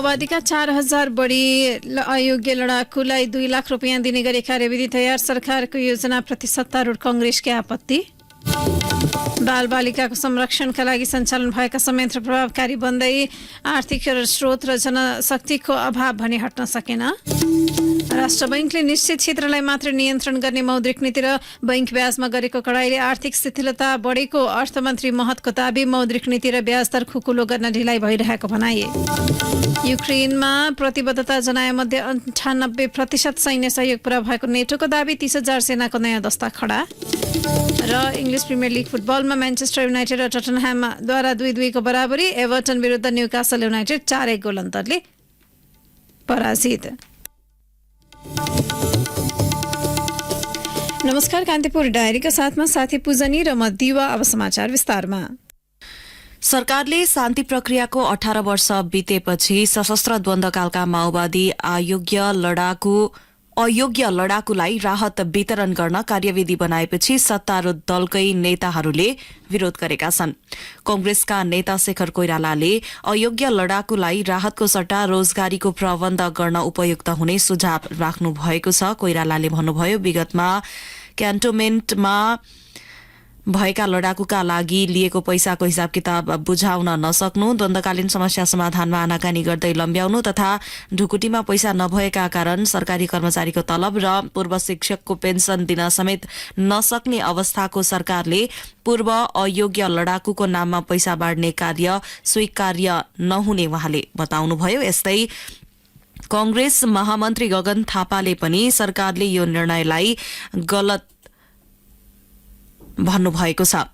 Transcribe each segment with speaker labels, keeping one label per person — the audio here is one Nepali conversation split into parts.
Speaker 1: माओवादीका 4000 बढी अयोग्य लडाकुलाई 2 लाख रुपियाँ दिने गरी कार्यविधि तयार। सरकारको योजनाप्रति सत्तारूढ कांग्रेसकी आपत्ति। बालबालिकाको संरक्षणका लागि सञ्चालन भएका संयन्त्र प्रभावकारी बन्दै आर्थिक स्रोत र जनशक्तिको अभाव भने हट्न सकेन। राष्ट्र बैंकले निश्चित क्षेत्रलाई मात्र नियन्त्रण गर्ने मौद्रिक नीति र बैंक ब्याजमा गरेको कडाइले आर्थिक शिथिलता बढेको अर्थमन्त्री महतको दाबी। मौद्रिक नीति र ब्याज दर खुकुलो गर्न ढिलाइ भइरहेको भनाइए। युक्रेनमा प्रतिबद्धता जनाएमध्ये 98% सैन्य सहयोग पूरा भएको नेटोको दाबी। 30,000 सेनाको नयाँ दस्ता खडा। र इङ्ग्लिस प्रिमियर लिग फुटबलमा म्यान्चेस्टर युनाइटेड र टटनह्यामद्वारा 2-2 को बराबरी। एभर्टन विरुद्ध न्युकासल युनाइटेड 4-1 गोल अन्तरले पराजित। नमस्कार, कान्तिपुर डायरीका साथमा साथी पूजनी र म दिवा। अब समाचार विस्तारमा।
Speaker 2: सरकारले शान्ति प्रक्रियाको 18 वर्ष बितेपछि सशस्त्र द्वन्द्वकालका माओवादी अयोग्य लडाकुलाई राहत वितरण गर्न कार्यविधि बनाएपछि सत्तारूढ दलकै नेताहरूले विरोध गरेका छन्। कांग्रेसका नेता शेखर कोइरालाले अयोग्य लडाकुलाई राहतको सट्टा रोजगारीको प्रबन्ध गर्न उपयुक्त हुने सुझाव राख्नु भएको छ। कोइरालाले भन्नुभयो, विगतमा क्यान्टोनमेन्टमा भएका लडाकुका लागि लिएको पैसाको हिसाब किताब बुझाउन नसक्नु, द्वन्द्वकालीन समस्या समाधानमा आनाकानी गर्दै लम्ब्याउनु तथा ढुकुटीमा पैसा नभएका कारण सरकारी कर्मचारीको तलब र पूर्व शिक्षकको पेन्सन दिन समेत नसक्ने अवस्थाको सरकारले पूर्व अयोग्य लडाकुको नाममा पैसा बाँड्ने कार्य स्वीकार्य नहुने उहाँले बताउनुभयो। यस्तै कांग्रेस महामन्त्री गगन थापाले पनि सरकारले यो निर्णयलाई गलत भन्नुभएको छ।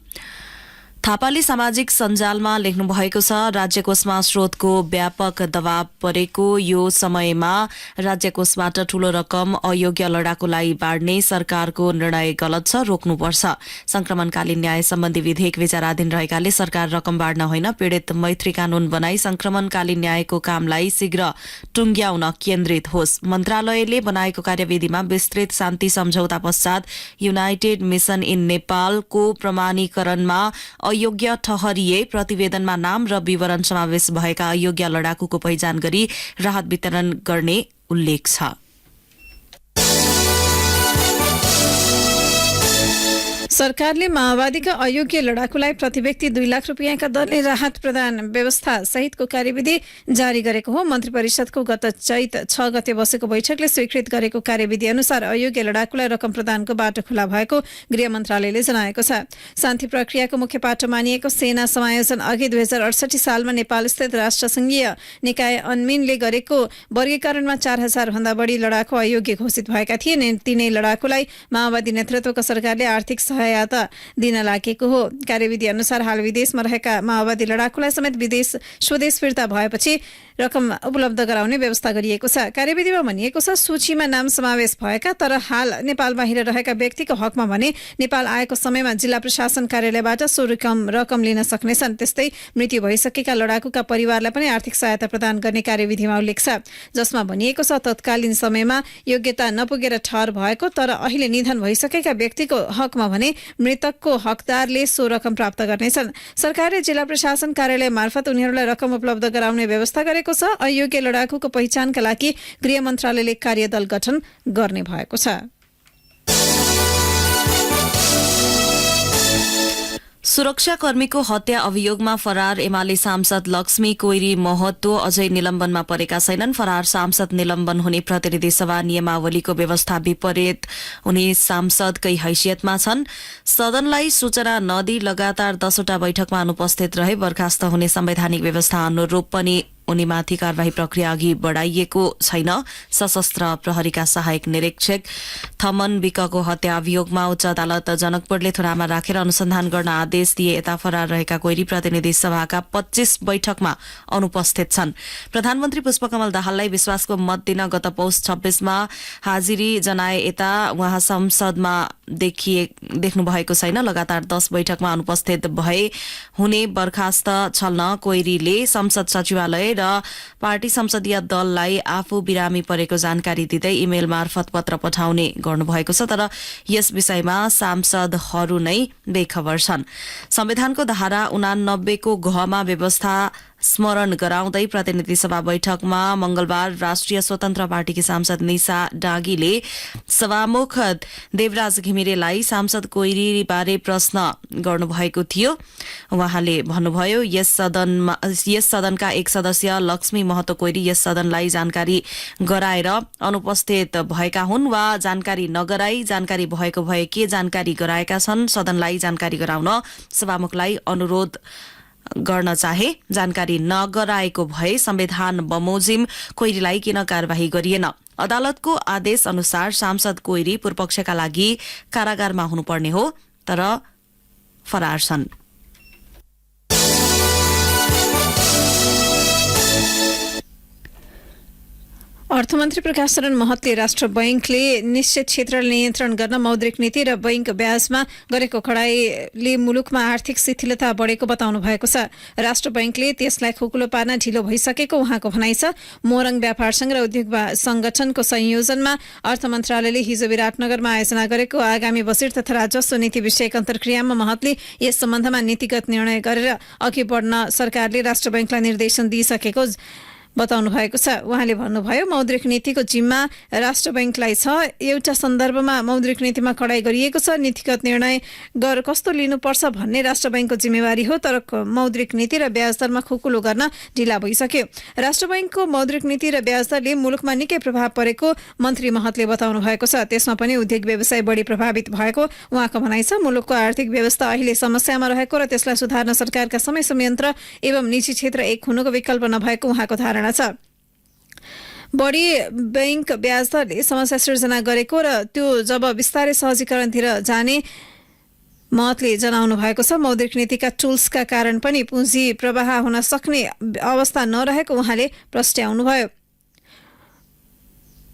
Speaker 2: थापाले सामाजिक सञ्जालमा लेख्नु भएको छ, राज्य कोषमा स्रोतको व्यापक दबाव परेको यो समयमा राज्य कोषबाट ठूलो रकम अयोग्य लडाकुलाई बाँड्ने सरकारको निर्णय गलत छ, रोक्नुपर्छ। संक्रमणकालीन न्याय सम्बन्धी विधेयक विचाराधीन रहेकाले सरकार रकम बाँड्न होइन, पीड़ित मैत्री कानून बनाई संक्रमणकालीन न्यायको कामलाई शीघ्र टुंग्याउन केन्द्रित होस्। मन्त्रालयले बनाएको कार्यविधिमा विस्तृत शान्ति सम्झौता पश्चात युनाइटेड मिशन इन नेपालको प्रमाणीकरणमा अयोग्य ठहरिए प्रतिवेदनमा नाम र विवरण समावेश भएका अयोग्य लडाकुको पहिचान गरी राहत वितरण गर्ने उल्लेख छ।
Speaker 1: सरकारले माओवादीका अयोग्य लडाकुलाई प्रति व्यक्ति 2 लाख रुपियाँका दरले राहत प्रदान व्यवस्था सहितको कार्यविधि जारी गरेको हो। मन्त्री परिषदको गत चैत 6 गते बसेको बैठकले स्वीकृत गरेको कार्यविधि अनुसार अयोग्य लडाकुलाई रकम प्रदानको बाटो खुला भएको गृह मन्त्रालयले जनाएको छ। शान्ति प्रक्रियाको मुख्य पाटो मानिएको सेना समायोजन अघि 2068 सालमा नेपालस्थित राष्ट्रसंघीय निकाय अन्मिनले गरेको वर्गीकरणमा 4000 भन्दा बढी लडाकु अयोग्य घोषित भएका थिए। तीनै लडाकुलाई माओवादी नेतृत्वको सरकारले आर्थिक सहायता दिन लागेको हो। कार्यविधि अनुसार हाल विदेशमा रहेका माओवादी लडाकुलाई समेत स्वदेश फिर्ता भएपछि रकम उपलब्ध गराउने व्यवस्था गरिएको छ। कार्यविधिमा भनिएको छ, सूचीमा नाम समावेश भएका तर हाल नेपाल बाहिर रहेका व्यक्तिको हकमा भने नेपाल आएको समयमा जिल्ला प्रशासन कार्यालयबाट सो रकम लिन सक्नेछन्। त्यस्तै मृत्यु भइसकेका लडाकुका परिवारलाई पनि आर्थिक सहायता प्रदान गर्ने कार्यविधिमा उल्लेख छ, जसमा भनिएको छ तत्कालीन समयमा योग्यता नपुगेर ठहर भएको तर अहिले निधन भइसकेका व्यक्तिको हकमा भने मृतकको हकदारले सो रकम प्राप्त गर्नेछन्। सरकारले जिल्ला प्रशासन कार्यालय मार्फत उनीहरूलाई रकम उपलब्ध गराउने व्यवस्था गरेको छ। अयोग्य लडाकुको पहिचानका लागि गृह मन्त्रालयले कार्यदल गठन गर्ने भएको छ।
Speaker 2: सुरक्षाकर्मीको हत्या अभियोगमा फरार एमाले सांसद लक्ष्मी कोइरी महतो अझै निलम्बनमा परेका छैनन्। फरार सांसद निलम्बन हुने प्रतिनिधि सभा नियमावलीको व्यवस्था विपरीत उनी सांसदकै हैसियतमा छन्। सदनलाई सूचना नदिई लगातार 10वटा बैठकमा अनुपस्थित रहे। बर्खास्त हुने संवैधानिक व्यवस्था अनुरूप पनि उनीमाथि कार्यवाही प्रक्रिया अघि बढ़ाइएको छैन। सशस्त्र प्रहरीका सहायक निरीक्षक थमन विकको हत्या अभियोगमा उच्च अदालत जनकपुरले थुनामा राखेर अनुसन्धान गर्न आदेश दिए यता फरार रहेका कोइरी प्रतिनिधि सभाका 25 बैठकमा अनुपस्थित छन्। प्रधानमन्त्री पुष्पकमल दाहाललाई विश्वासको मत दिन गत पौष 26 मा हाजिरी जनाए यता उहाँ संसदमा देख्नु भएको छैन। लगातार 10 बैठकमा अनुपस्थित भए हुने बर्खास्त छल्न कोइरीले संसद सचिवालय र पार्टी संसदीय दललाई आफू बिरामी परेको जानकारी दिँदै इमेल मार्फत पत्र पठाउने गर्नुभएको छ। तर यस विषयमा सांसदहरू नै बेखबर छन्। संविधानको धारा 89 को घमा व्यवस्था स्मरण गराउँदै प्रतिनिधि सभा बैठकमा मंगलबार राष्ट्रिय स्वतन्त्र पार्टीकी सांसद निशा डाँगीले सभामुख देवराज घिमिरेलाई सांसद कोइरीबारे प्रश्न गर्नुभएको थियो। उहाँले भन्नुभयो यस सदनका एक सदस्य लक्ष्मी महतो कोइरी यस सदनलाई जानकारी गराएर अनुपस्थित भएका हुन् वा जानकारी नगराई जानकारी भएको भए के जानकारी गराएका छन् सदनलाई जानकारी गराउन सभामुखलाई अनुरोध गर्न चाहे। जानकारी नगराएको भए संविधान बमोजिम कोइरीलाई किन कार्यवाही गरिएन। अदालतको आदेश अनुसार सांसद कोइरी पूर्वपक्षका लागि कारागारमा हुनुपर्ने हो तर फरार छन्।
Speaker 1: अर्थमन्त्री प्रकाश शरण महतले राष्ट्र बैंकले निश्चित क्षेत्रलाई नियन्त्रण गर्न मौद्रिक नीति र बैंक ब्याजमा गरेको कडाईले मुलुकमा आर्थिक शिथिलता बढेको बताउनु भएको छ। राष्ट्र बैंकले त्यसलाई खुकुलो पार्न ढिलो भइसकेको उहाँको भनाइ छ। मोरङ व्यापार संघ र उद्योग संगठनको संयोजनमा अर्थ मन्त्रालयले हिजो विराटनगरमा आयोजना गरेको आगामी बजेट तथा राजस्व नीति विषयक अन्तर्क्रियामा महतले यस सम्बन्धमा नीतिगत निर्णय गरेर अघि बढ्न सरकारले राष्ट्र बैंकलाई निर्देशन दिइसकेको बताउनु भएको छ। उहाँले भन्नुभयो मौद्रिक नीतिको जिम्मा राष्ट्र बैंकलाई छ। एउटा सन्दर्भमा मौद्रिक नीतिमा कडाई गरिएको छ। नीतिगत निर्णय कस्तो लिनुपर्छ भन्ने राष्ट्र बैंकको जिम्मेवारी हो तर मौद्रिक नीति र ब्याज दरमा खुकुलो गर्न ढिला भइसक्यो। राष्ट्र बैंकको मौद्रिक नीति र ब्याज दरले मुलुकमा निकै प्रभाव परेको मन्त्री महतले बताउनु भएको छ। त्यसमा पनि उद्योग व्यवसाय बढी प्रभावित भएको उहाँको भनाइ छ। मुलुकको आर्थिक व्यवस्था अहिले समस्यामा रहेको र त्यसलाई सुधार्न सरकारका सबै संयन्त्र एवं निजी क्षेत्र एक हुनुको विकल्प नभएको उहाँको धारणा छ। बढी बैंक ब्याज दरले समस्या सृजना गरेको र त्यो जब बिस्तारै सहजीकरणतिर जाने महतले जनाउनु भएको छ। मौद्रिक नीतिका टुल्सका कारण पनि पुँजी प्रवाह हुन सक्ने अवस्था नरहेको उहाँले प्रस्ट्याउनुभयो।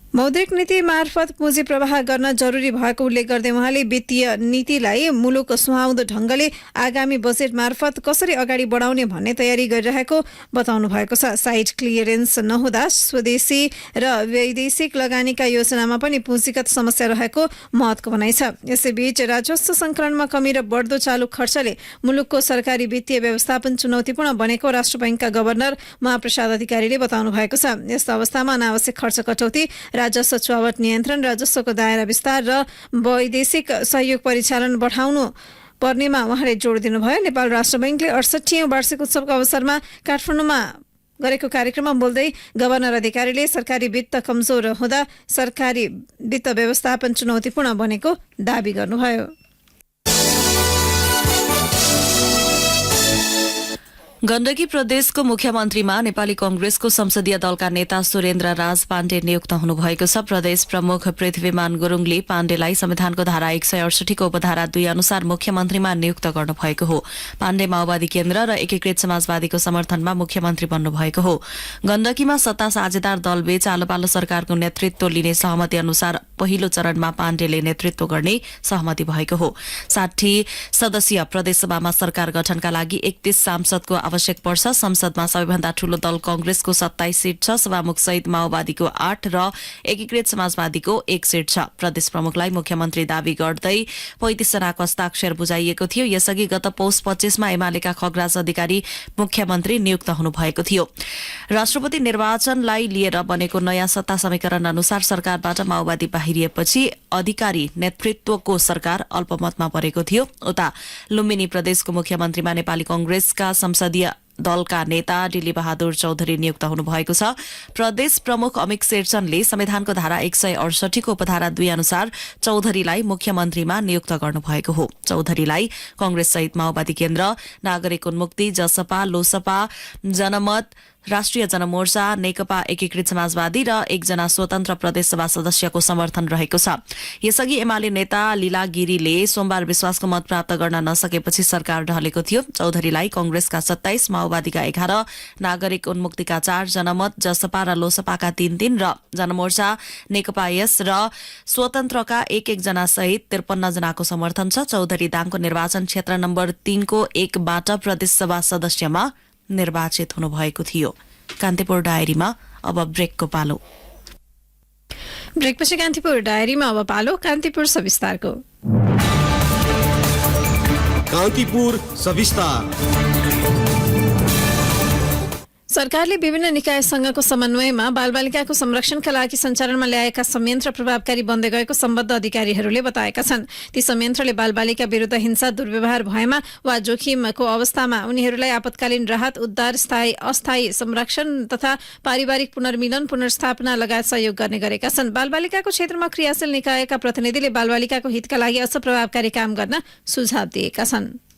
Speaker 1: मौद्रिक नीति मार्फत पुँजी प्रवाह गर्न जरुरी भएको उल्लेख गर्दै उहाँले वित्तीय नीतिलाई मुलुक सुहाउँदो ढंगले आगामी बजेट मार्फत कसरी अगाडि बढाउने भन्ने तयारी गरिरहेको बताउनु भएको छ। साइड क्लियरेन्स नहुँदा स्वदेशी र वैदेशिक लगानीका योजनामा पनि पुँजीगत समस्या रहेको महतको भनाइ छ। यसैबीच राजस्व संकलनमा कमी र बढ्दो चालु खर्चले मुलुकको सरकारी वित्तीय व्यवस्थापन चुनौतीपूर्ण बनेको राष्ट्र बैंकका गभर्नर महाप्रसाद अधिकारीले बताउनु भएको छ। यस्तो अवस्थामा अनावश्यक खर्च कटौती राजस्व चुहावट नियन्त्रण राजस्वको दायरा विस्तार र वैदेशिक सहयोग परिचालन बढाउनु पर्नेमा उहाँले जोड दिनुभयो। नेपाल राष्ट्र बैंकले 68औं वार्षिक उत्सवको अवसरमा काठमाडौँमा गरेको कार्यक्रममा बोल्दै गभर्नर अधिकारीले सरकारी वित्त कमजोर हुँदा सरकारी वित्त व्यवस्थापन चुनौतीपूर्ण बनेको दावी गर्नुभयो।
Speaker 2: गण्डकी प्रदेशको मुख्यमन्त्रीमा नेपाली कांग्रेसको संसदीय दलका नेता सुरेन्द्र राज पाण्डे नियुक्त हुनुभएको छ। प्रदेश प्रमुख पृथ्वीमान गुरुङले पाण्डेलाई संविधानको धारा 168 को उपधारा 2 अनुसार मुख्यमन्त्रीमा नियुक्त गर्नुभएको हो। पाण्डे माओवादी केन्द्र र एकीकृत समाजवादीको समर्थनमा मुख्यमन्त्री बन्नुभएको हो। गण्डकीमा सत्ता साझेदार दलबीच आलोपालो सरकारको नेतृत्व लिने सहमति अनुसार पहिलो चरणमा पाण्डेले नेतृत्व गर्ने सहमति भएको हो। 60 सदस्यीय प्रदेशसभामा सरकार गठनका लागि 31 सांसदको आवश्यक पर्छ। संसदमा सबैभन्दा ठूलो दल कांग्रेसको 27 सीट छ। सभामुख सहित माओवादीको 8 र एकीकृत समाजवादीको 1 सीट छ। प्रदेश प्रमुखलाई मुख्यमन्त्री दावी गर्दै 35 जनाको हस्ताक्षर बुझाइएको थियो। यसअघि गत पौष 25 मा एमालेका खगराज अधिकारी मुख्यमन्त्री नियुक्त हुनुभएको थियो। राष्ट्रपति निर्वाचनलाई लिएर बनेको नयाँ सत्ता समीकरण अनुसार सरकारबाट माओवादी बाहिरिएपछि अधिकारी नेतृत्वको सरकार अल्पमतमा परेको थियो। उता लुम्बिनी प्रदेशको मुख्यमन्त्रीमा नेपाली कांग्रेसका संसदीय दलका नेता डिली बहादुर चौधरी नियुक्त हुनुभएको छ। प्रदेश प्रमुख अमिक शेरचनले संविधानको धारा 168 को उपधारा 2 अनुसार चौधरीलाई मुख्यमन्त्रीमा नियुक्त गर्नुभएको हो। चौधरीलाई कांग्रेस सहित माओवादी केन्द्र, नागरिक उन्मुक्ति, जसपा, लोसपा, जनमत, राष्ट्रिय जनमोर्चा, नेकपा एकीकृत समाजवादी र एकजना स्वतन्त्र प्रदेशसभा सदस्यको समर्थन रहेको छ। यसअघि एमाले नेता लीला गिरीले सोमबार विश्वासको मत प्राप्त गर्न नसकेपछि सरकार ढलेको थियो। चौधरीलाई कांग्रेसका 27, माओवादीका 11, नागरिक उन्मुक्तिका 4, जनमत, जसपा र लोसपाका 3 र जनमोर्चा, नेकपा यस र स्वतन्त्रका 1 जना सहित 53 जनाको समर्थन छ। चौधरी दाङको निर्वाचन क्षेत्र नम्बर 3 को 1 बाट प्रदेशसभा सदस्यमा निर्वाचित हुनुभएको थियो। कान्तिपुर डायरीमा अब ब्रेकको पालो।
Speaker 1: ब्रेकपछि कान्तिपुर डायरीमा अब पालो कान्तिपुर सविस्तारको।
Speaker 3: कान्तिपुर सविस्तार।
Speaker 1: सरकारले विभिन्न निकायसँगको समन्वयमा बालबालिकाको संरक्षणका लागि सञ्चालनमा ल्याएका संयन्त्र प्रभावकारी बन्दै गएको सम्बद्ध अधिकारीहरूले बताएका छन्। ती संयन्त्रले बालबालिका विरुद्ध हिंसा दुर्व्यवहार भएमा वा जोखिमको अवस्थामा उनीहरूलाई आपतकालीन राहत, उद्धार, स्थायी अस्थायी संरक्षण तथा पारिवारिक पुनर्मिलन, पुनर्स्थापना लगायत सहयोग गर्ने गरेका छन्। बालबालिकाको क्षेत्रमा क्रियाशील निकायका प्रतिनिधिले बालबालिकाको हितका लागि अझ प्रभावकारी काम गर्न सुझाव दिएका छन्।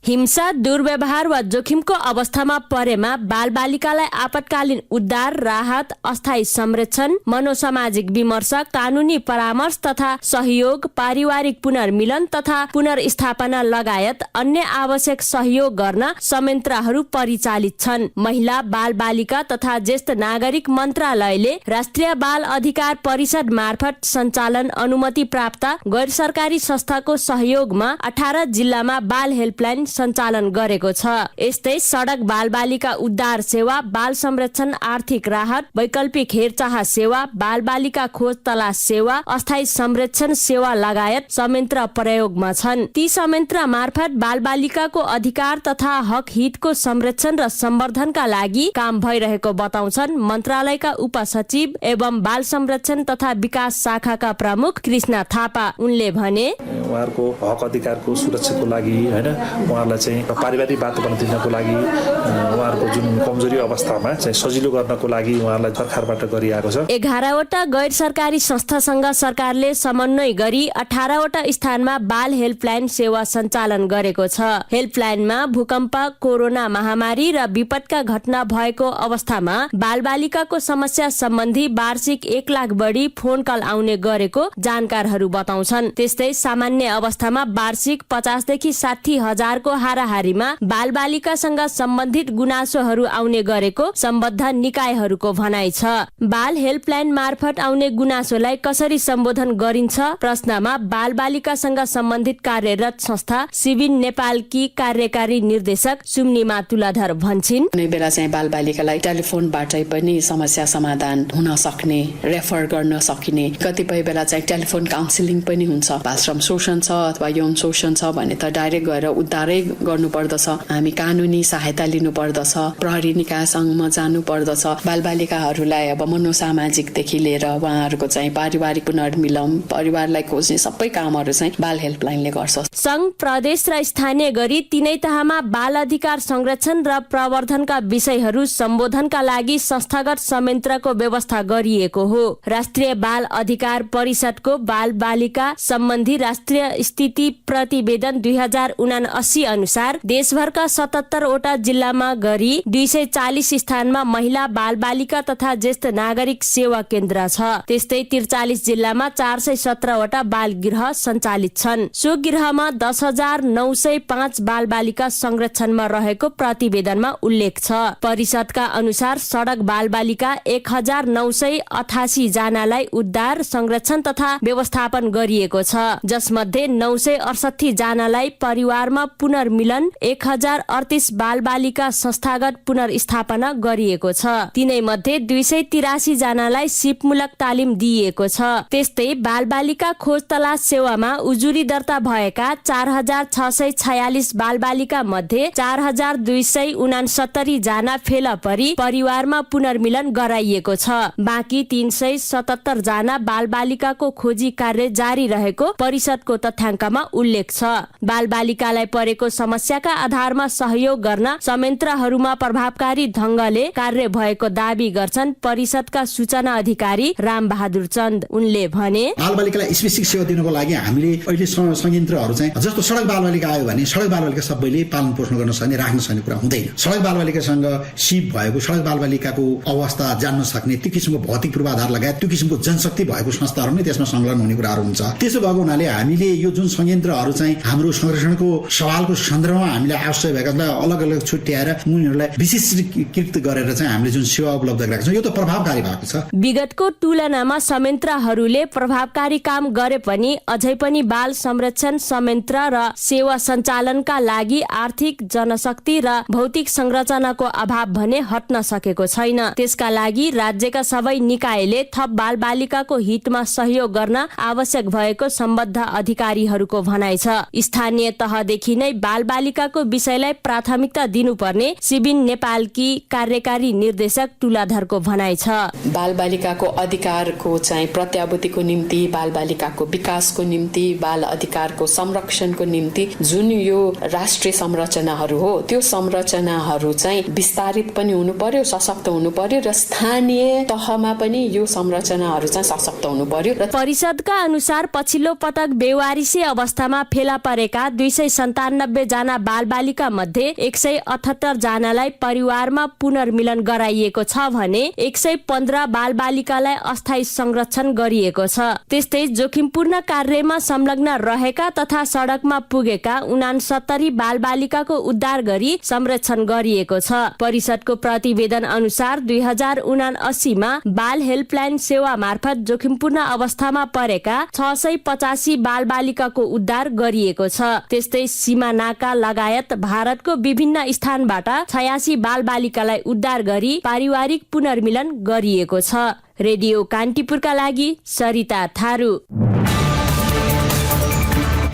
Speaker 3: हिंसा, दुर्व्यवहार वा जोखिमको अवस्थामा परेमा बालबालिकालाई आपतकालीन उद्धार, राहत, अस्थायी संरक्षण, मनोसामाजिक विमर्श, कानूनी परामर्श तथा सहयोग, पारिवारिक पुनर्मिलन तथा पुनर्स्थापना लगायत अन्य आवश्यक सहयोग गर्न संयन्त्रहरू परिचालित छन्। महिला, बालबालिका तथा ज्येष्ठ नागरिक मन्त्रालयले राष्ट्रिय बाल अधिकार परिषद मार्फत सञ्चालन अनुमति प्राप्त गैर सरकारी संस्थाको सहयोगमा 18 जिल्लामा बाल हेल्पलाइन सञ्चालन गरेको छ। यस्तै सडक बालबालिका उद्धार सेवा, बाल संरक्षण आर्थिक राहत, वैकल्पिक हेरचाह सेवा, बालबालिका खोज तलास सेवा, अस्थायी संरक्षण सेवा लगायत संयन्त्र प्रयोगमा छन्। ती संयन्त्र मार्फत बालबालिकाको अधिकार तथा हक हितको संरक्षण र सम्वर्धनका लागि काम भइरहेको बताउँछन् मन्त्रालयका उपसचिव एवं बाल संरक्षण तथा विकास शाखाका प्रमुख कृष्ण थापा। उनले भने
Speaker 4: उहाँहरूको हक अधिकारको सुरक्षाको लागि हैन उहाँहरूलाई चाहिँ पारिवारिक वातावरण दिनको लागि उहाँहरूको जुन कमजोरी अवस्थामा चाहिँ सजिलो गर्नको लागि उहाँहरूलाई सरकारबाट गरिएको छ।
Speaker 3: 11 वटा गैर सरकारी संस्थासँग सरकारले समन्वय गरी 18 वटा स्थानमा बाल हेल्पलाइन सेवा सञ्चालन गरेको छ। हेल्पलाइनमा भूकम्प, कोरोना महामारी र विपदका घटना भएको अवस्थामा बालबालिकाको समस्या सम्बन्धी वार्षिक 1 लाख बढी फोन कल आउने गरेको जानकारहरू बताउँछन्। त्यस्तै सामान्य अवस्थामा वार्षिक 50 देखि 60 हजारको हाराहारीमा बालबालिकासँग सम्बन्धित गुनासोहरू आउने गरेको सम्बद्ध निकायहरूको भनाइ छ। बाल हेल्पलाइन मार्फत आउने गुनासोलाई कसरी सम्बोधन गरिन्छ प्रश्नमा बालबालिकासँग सम्बन्धित कार्यरत संस्था सिभिन नेपालकी कार्यकारी निर्देशक सुम्निमा तुलाधर भन्छिन्,
Speaker 5: कुनै बेला चाहिँ बालबालिकालाई टेलिफोनबाटै पनि समस्या समाधान हुन सक्ने, रेफर गर्न सकिने, कतिपय बेला चाहिँ टेलिफोन काउन्सिलिङ पनि हुन्छ। बालश्रम शोषण छ अथवा यौन शोषण छ भने त डाइरेक्ट गएर उद्धारै गर्नु पर्दछ। हामी कानूनी सहायता लिनु पर्दछ, प्रहरी निकायसँग जानु पर्दछ। बालबालिकाहरूलाई अब मनोसामाजिकदेखि लिएर उहाँहरूको चाहिँ पारिवारिक पुनर्मिलन, परिवारलाई खोज्ने सबै कामहरू चाहिँ बाल हेल्पलाइनले गर्छ।
Speaker 3: संघ, प्रदेश र स्थानीय गरी तीनै तहमा बाल अधिकार संरक्षण र प्रवर्धनका विषयहरू सम्बोधनका लागि संस्थागत संयन्त्रको व्यवस्था गरिएको हो। राष्ट्रिय बाल अधिकार परिषदको बाल बालिका सम्बन्धी राष्ट्रिय स्थिति प्रतिवेदन 2079 अनुसार देशभरका 77 वटा जिल्लामा गरी 240 स्थानमा महिला, बालबालिका तथा ज्येष्ठ नागरिक सेवा केन्द्र छ। त्यस्तै 43 जिल्लामा 417 वटा बाल गृह सञ्चालित छन्। सो गृहमा 10,905 बालबालिका संरक्षणमा रहेको प्रतिवेदनमा उल्लेख छ। परिषदका अनुसार सडक बालबालिका 1988 जनालाई उद्धार, संरक्षण तथा व्यवस्थापन गरिएको छ, जसमध्ये 968 जनालाई परिवारमा पुनर्मिलन, 1038 बालबालिका संस्थागत पुनर्स्थापना गरिएको छ। तिनै मध्ये 283 जनालाई सिपमूलक तालिम दिइएको छ। त्यस्तै बालबालिका खोज तलास सेवामा उजुरी दर्ता भएका 4,646 बालबालिका मध्ये 4,269 जना फेला परी परिवारमा पुनर्मिलन गराइएको छ। बाँकी 377 जना बालबालिकाको खोजी कार्य जारी रहेको परिषदको तथ्याङ्कमा उल्लेख छ। बालबालिकालाई परेको समस्याका आधारमा सहयोग गर्न संयन्त्रहरूमा प्रभावकारी ढंगले कार्य भएको दावी गर्छन् परिषदका सूचना अधिकारी राम बहादुर चन्द। उनले भने
Speaker 6: बालबालिकालाई स्पेसिफिक सेवा दिनको लागि हामीले अहिले संयन्त्रहरू चाहिँ जस्तो सडक बालबालिका आयो भने सडक बालबालिका सबैले पालन पोषण गर्न सक्ने, राख्न सक्ने कुरा हुँदैन। सडक बालबालिकासँग सिप भएको, सडक बालबालिकाको अवस्था जान्न सक्ने, त्यो किसिमको भौतिक पूर्वाधार लगायत त्यो किसिमको जनशक्ति भएको संस्थाहरू नै त्यसमा संलग्न हुने कुराहरू हुन्छ। त्यसो भएको हुनाले हामीले यो जुन संयन्त्रहरू चाहिँ हाम्रो संरक्षणको सवालको सन्दर्भमा हामीले आवश्यक भएका अलग अलग छुट्याएर उनीहरूलाई विशेषीकृत गरेर चाहिँ हामीले जुन सेवा उपलब्ध गरेका छौँ यो त प्रभावकारी भएको छ।
Speaker 3: विगतको तुलनामा संयन्त्रहरूले प्रभावकारी काम गरे पनि अझै पनि बाल संरक्षण संयन्त्र र सेवा सञ्चालनका लागि आर्थिक, जनशक्ति र भौतिक संरचनाको अभाव भने हट्न सकेको छैन। त्यसका लागि राज्यका सबै निकायले थप बालबालिकाको हितमा सहयोग गर्न आवश्यक भएको सम्बद्ध अधिकारीहरूको भनाइ छ। स्थानीय तहदेखि नै बालबालिकाको विषयलाई प्राथमिकता दिनुपर्ने सिबिन नेपालकी कार्यकारी निर्देशक तुलाधरको भनाइ छ।
Speaker 5: बालबालिकाको अधिकारको चाहिँ प्रत्याभूतिको निम्ति, बालबालिकाको विकासको निम्ति, बाल अधिकारको संरक्षणको निम्ति जुन यो राष्ट्रिय संरचनाहरू हो त्यो संरचनाहरू चाहिँ विस्तारित पनि हुनु पर्यो, सशक्त हुनु पर्यो र स्थानीय तहमा पनि यो संरचनाहरू चाहिँ सशक्त हुनु पर्यो।
Speaker 3: परिषदका अनुसार पछिल्लो पटक बेवारिसी अवस्थामा फेला परेका 297 जना बालबालिका मध्ये 178 जनालाई परिवारमा पुनर्मिलन गराइएको छ भने 115 बालबालिकालाई अस्थायी संरक्षण गरिएको छ। त्यस्तै जोखिमपूर्ण कार्यमा संलग्न रहेका तथा सडकमा पुगेका 69 बालबालिकाको उद्धार गरी संरक्षण गरिएको छ। परिषदको प्रतिवेदन अनुसार 2079 मा बाल हेल्पलाइन सेवा मार्फत जोखिमपूर्ण अवस्थामा परेका 685 बालबालिकाको उद्धार गरिएको छ। त्यस्तै सीमा नाका लगायत भारतको विभिन्न स्थानबाट 86 बालबालिकालाई उद्धार गरी पारिवारिक पुनर्मिलन गरिएको छ। रेडियो कान्तिपुरका लागि सरिता थारू।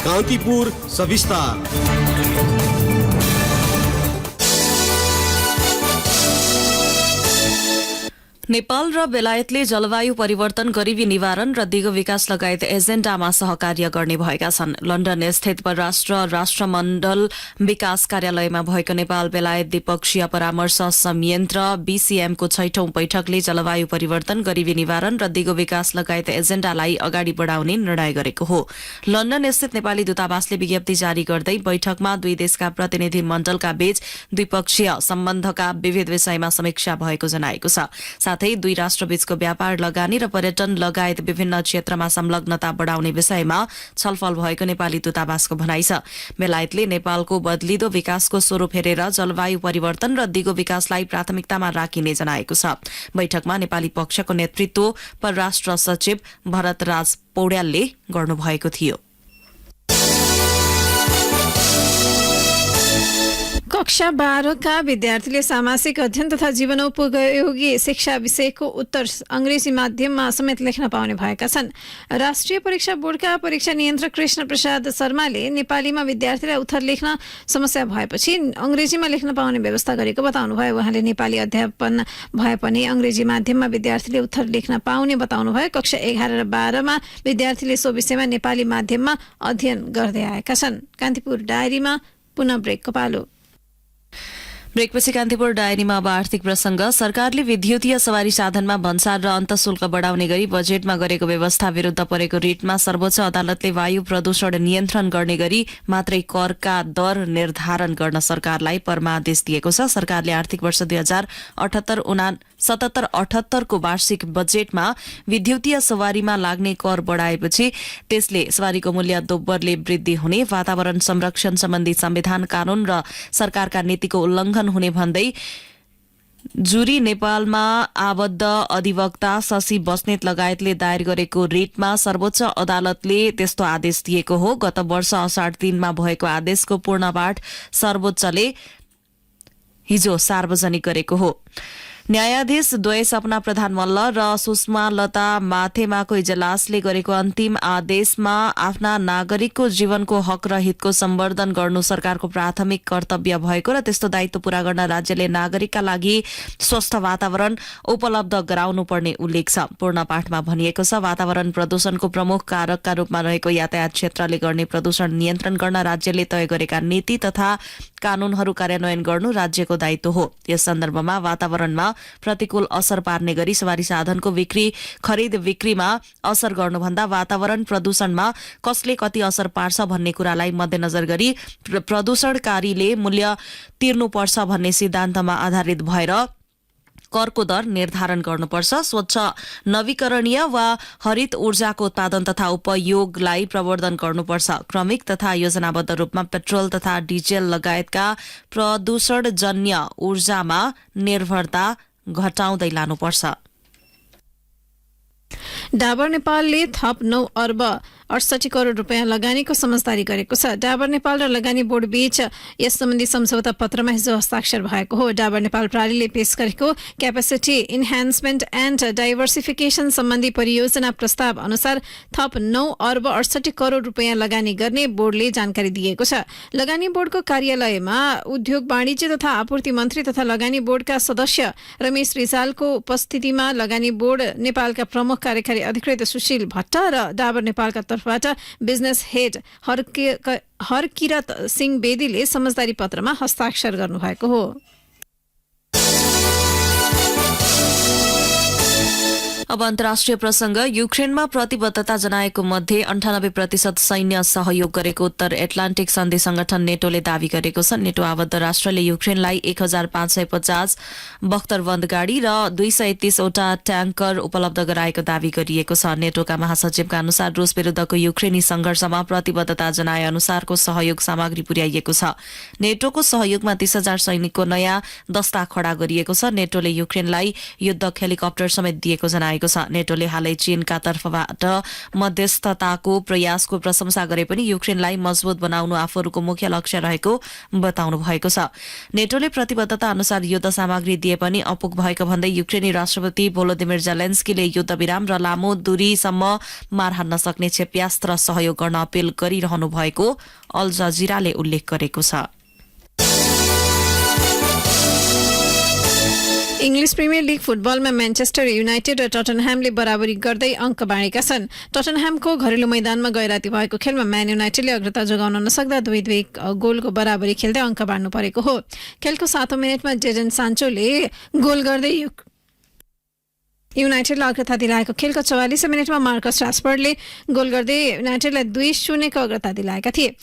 Speaker 7: कान्तिपुर सविस्तार।
Speaker 2: नेपाल र बेलायतले जलवायु परिवर्तन, गरिबी निवारण र दिगो विकास लगायत एजेण्डामा सहकार्य गर्ने भएका छन्। लन्डन स्थित परराष्ट्र राष्ट्रमण्डल विकास कार्यालयमा भएको नेपाल बेलायत द्विपक्षीय परामर्श संयन्त्र बीसीएमको 6औं बैठकले जलवायु परिवर्तन, गरिबी निवारण र दिगो विकास लगायत एजेण्डालाई अगाडि बढ़ाउने निर्णय गरेको हो। लन्डन स्थित नेपाली दूतावासले विज्ञप्ति जारी गर्दै बैठकमा दुई देशका प्रतिनिधि मण्डलका बीच द्विपक्षीय सम्बन्धका विविध विषयमा समीक्षा भएको जनाएको छ। साथै दुई राष्ट्रबीचको व्यापार, लगानी र पर्यटन लगायत विभिन्न क्षेत्रमा संलग्नता बढ़ाउने विषयमा छलफल भएको नेपाली दूतावासको भनाइ छ। बेलायतले नेपालको बदलिदो विकासको स्वरूप हेरेर जलवायु परिवर्तन र दिगो विकासलाई प्राथमिकतामा राखिने जनाएको छ। बैठकमा नेपाली पक्षको नेतृत्व परराष्ट्र सचिव भरतराज पौड्यालले गर्नुभएको थियो।
Speaker 1: कक्षा 12 का विद्यार्थीले सामाजिक अध्ययन तथा जीवनोपयोगी शिक्षा विषयको उत्तर अंग्रेजी माध्यममा समेत लेख्न पाउने भएका छन्। राष्ट्रिय परीक्षा बोर्डका परीक्षा नियन्त्रक कृष्ण प्रसाद शर्माले नेपालीमा विद्यार्थीलाई उत्तर लेख्न समस्या भएपछि अंग्रेजीमा लेख्न पाउने व्यवस्था गरेको बताउनुभयो। उहाँले नेपाली अध्यापन भए पनि अंग्रेजी माध्यममा विद्यार्थीले उत्तर लेख्न पाउने बताउनुभयो। कक्षा 11 र 12 मा विद्यार्थीले सो विषयमा नेपाली माध्यममा अध्ययन गर्दै आएका छन्। कान्तिपुर डायरीमा पुनः ब्रेकको पालो।
Speaker 2: ब्रेकपछि कान्तिपुर डायरीमा अब आर्थिक प्रसंग। सरकारले विद्युतीय सवारी साधनमा भन्सार र अन्तशुल्क बढ़ाउने गरी बजेटमा गरेको व्यवस्था विरूद्ध परेको रिटमा सर्वोच्च अदालतले वायु प्रदूषण नियन्त्रण गर्ने गरी मात्रै करका दर निर्धारण गर्न सरकारलाई परमादेश दिएको छ। सरकारले आर्थिक वर्ष 2077-78 को वार्षिक बजेटमा विद्युतीय सवारीमा लाग्ने कर बढ़ाएपछि त्यसले सवारीको मूल्य दोब्बरले वृद्धि हुने, वातावरण संरक्षण सम्बन्धी संविधान, कानून र सरकारका नीतिको उल्लंघन हुने भन्दै जुरी नेपालमा आबद्ध अधिवक्ता शशि बस्नेत लगायतले दायर गरेको रिटमा सर्वोच्च अदालतले त्यस्तो आदेश दिएको हो। गत वर्ष असाढ 3 मा भएको आदेशको पूर्ण पाठ सर्वोच्चले हिजो सार्वजनिक गरेको हो। न्यायाधीश द्वय सपना प्रधान मल्ल र सुषमा लता माथेमाको इजलासले गरेको अन्तिम आदेशमा आफ्ना नागरिकको जीवनको हक र हितको सम्वर्धन गर्नु सरकारको प्राथमिक कर्तव्य भएको र त्यस्तो दायित्व पूरा गर्न राज्यले नागरिकका लागि स्वस्थ वातावरण उपलब्ध गराउनु पर्ने उल्लेख छ। पूर्ण पाठमा भनिएको छ, वातावरण प्रदूषणको प्रमुख कारकका रूपमा रहेको यातायात क्षेत्रले गर्ने प्रदूषण नियन्त्रण गर्न राज्यले तय गरेका नीति तथा कानूनहरू कार्यान्वयन गर्नु राज्यको दायित्व हो। यस सन्दर्भमा वातावरणमा प्रतिकूल असर पार्ने गरी सवारी साधनको बिक्री खरिद बिक्रीमा असर गर्नुभन्दा वातावरण प्रदूषणमा कसले कति असर पार्छ भन्ने कुरालाई मध्यनजर गरी प्रदूषणकारीले मूल्य तिर्नुपर्छ भन्ने सिद्धान्तमा आधारित भएर करको दर निर्धारण गर्नुपर्छ। स्वच्छ नवीकरणीय वा हरित ऊर्जाको उत्पादन तथा उपयोगलाई प्रवर्धन गर्नुपर्छ। क्रमिक तथा योजनाबद्ध रूपमा पेट्रोल तथा डिजेल लगायतका प्रदूषणजन्य ऊर्जामा निर्भरता घटाउँदै लानुपर्छ।
Speaker 1: डाबर नेपालले थप 9 अर्ब 68 करोड रुपियाँ लगानीको समझदारी गरेको छ। डाबर नेपाल र लगानी बोर्ड बीच यस सम्बन्धी सम्झौता पत्रमा हिजो हस्ताक्षर भएको हो। डाबर नेपाल प्रणालीले पेश गरेको क्यापेसिटी इन्हान्समेन्ट एन्ड डाइभर्सिफिकेसन सम्बन्धी परियोजना प्रस्ताव अनुसार थप 9 अर्ब 68 करोड रुपियाँ लगानी गर्ने बोर्डले जानकारी दिएको छ। लगानी बोर्डको कार्यालयमा उद्योग वाणिज्य तथा आपूर्ति मन्त्री तथा लगानी बोर्डका सदस्य रमेश रिजालको उपस्थितिमा लगानी बोर्ड नेपालका प्रमुख कार्यकारी अधिकृत सुशील भट्ट र डाबर नेपालका तर्फबाट बिजनेस हेड हरकिरत सिंह बेदीले समझदारी पत्रमा हस्ताक्षर गर्नुभएको हो।
Speaker 2: अब अन्तर्राष्ट्रिय प्रसंग। युक्रेनमा प्रतिबद्धता जनाएको मध्ये 98% सैन्य सहयोग गरेको उत्तर एटलान्टिक सन्धि संगठन नेटोले दावी गरेको छ। नेटो आबद्ध राष्ट्रले युक्रेनलाई 1550 बख्तरबन्द गाड़ी र 230 वटा ट्याङ्कर उपलब्ध गराएको दावी गरिएको छ। नेटोका महासचिवका अनुसार रूस विरूद्धको युक्रेनी संघर्षमा प्रतिबद्धता जनाए अनुसारको सहयोग सामग्री पुर्याइएको छ। नेटोको सहयोगमा 30,000 सैनिकको नयाँ दस्ता खड़ा गरिएको छ। नेटोले युक्रेनलाई युद्धक हेलिकप्टर समेत दिएको जनाएको छ। नेटोले हालै चीनका तर्फबाट मध्यस्थताको प्रयासको प्रशंसा गरे पनि युक्रेनलाई मजबूत बनाउनु आफूहरूको मुख्य लक्ष्य रहेको बताउनु भएको छ। नेटोले प्रतिबद्धता अनुसार युद्ध सामग्री दिए पनि अपुग भएको भन्दै युक्रेनी राष्ट्रपति भोलोदिमिर जेलेन्स्कीले युद्ध विराम र लामो दूरीसम्म मार हान्न सक्ने क्षेप्यास्त्र सहयोग गर्न अपील गरिरहनु भएको अल जजिराले उल्लेख गरेको छ।
Speaker 1: इंग्लिश प्रिमियर लीग फुटबलमा म्यान्चेस्टर युनाइटेड र टटनह्यामले बराबरी गर्दै अङ्क बाँडेका छन्। टटनह्यामको घरेलु मैदानमा गैराती भएको खेलमा म्यान युनाइटेडले अग्रता जोगाउन नसक्दा 2-2 गोलको बराबरी खेल्दै अङ्क बाँड्नु परेको हो। खेलको 7औं मिनेटमा जेडन सान्चोले गोल गर्दै युनाइटेडलाई अग्रता दिलाएको। खेलको 44औं मिनेटमा मार्कस रासफोर्डले गोल गर्दै युनाइटेडलाई 2-0 को अग्रता दिलाएका थिए।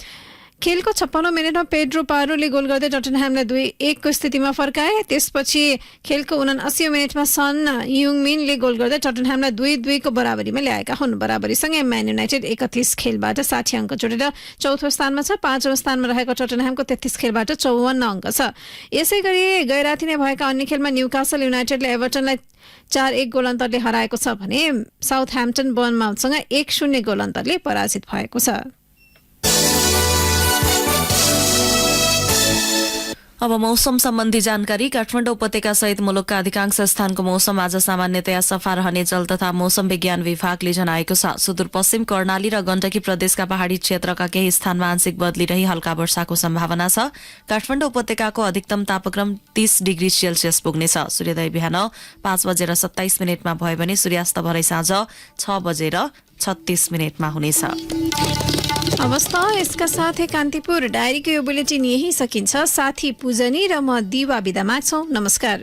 Speaker 1: खेलको 56औं मिनेटमा पेड्रो पारोले गोल गर्दै टटनह्यामलाई 2-1 को स्थितिमा फर्काए। त्यसपछि खेलको 79औं मिनेटमा सन युङमिनले गोल गर्दै टटनह्यामलाई 2-2 को बराबरीमा ल्याएका हुन्। बराबरीसँगै म्यान युनाइटेड 31 खेलबाट 60 अङ्क जोडेर चौथो स्थानमा छ। 5औं स्थानमा रहेको टटनह्यामको 33 खेलबाट 54 अङ्क छ। यसैगरी गैराती नै भएका अन्य खेलमा न्यूकासल युनाइटेडले एभर्टनलाई 4-1 गोल अन्तरले हराएको छ भने साउथह्याम्पटन बर्नमाउथसँग 1-0 गोल अन्तरले पराजित भएको छ।
Speaker 2: अब मौसम सम्बन्धी जानकारी। काठमाडौँ उपत्यका सहित मुलुकका अधिकांश स्थानको मौसम आज सामान्यतया सफा रहने जल तथा मौसम विज्ञान विभागले जनाएको छ। सुदूरपश्चिम कर्णाली र गण्डकी प्रदेशका पहाड़ी क्षेत्रका केही स्थानमा आंशिक बदली रही हल्का वर्षाको सम्भावना छ। काठमाडौँ उपत्यकाको अधिकतम तापक्रम 30 डिग्री सेल्सियस पुग्नेछ। सूर्योदय बिहान 5:27 भयो भने सूर्यास्त भरै साँझ 6:36 हुनेछ।
Speaker 1: अवस्था यसका साथै कान्तिपुर डायरीको यो बुलेटिन यही सकिन्छ। साथी पूजनी र म दिवा बिदा माग्छौं। नमस्कार।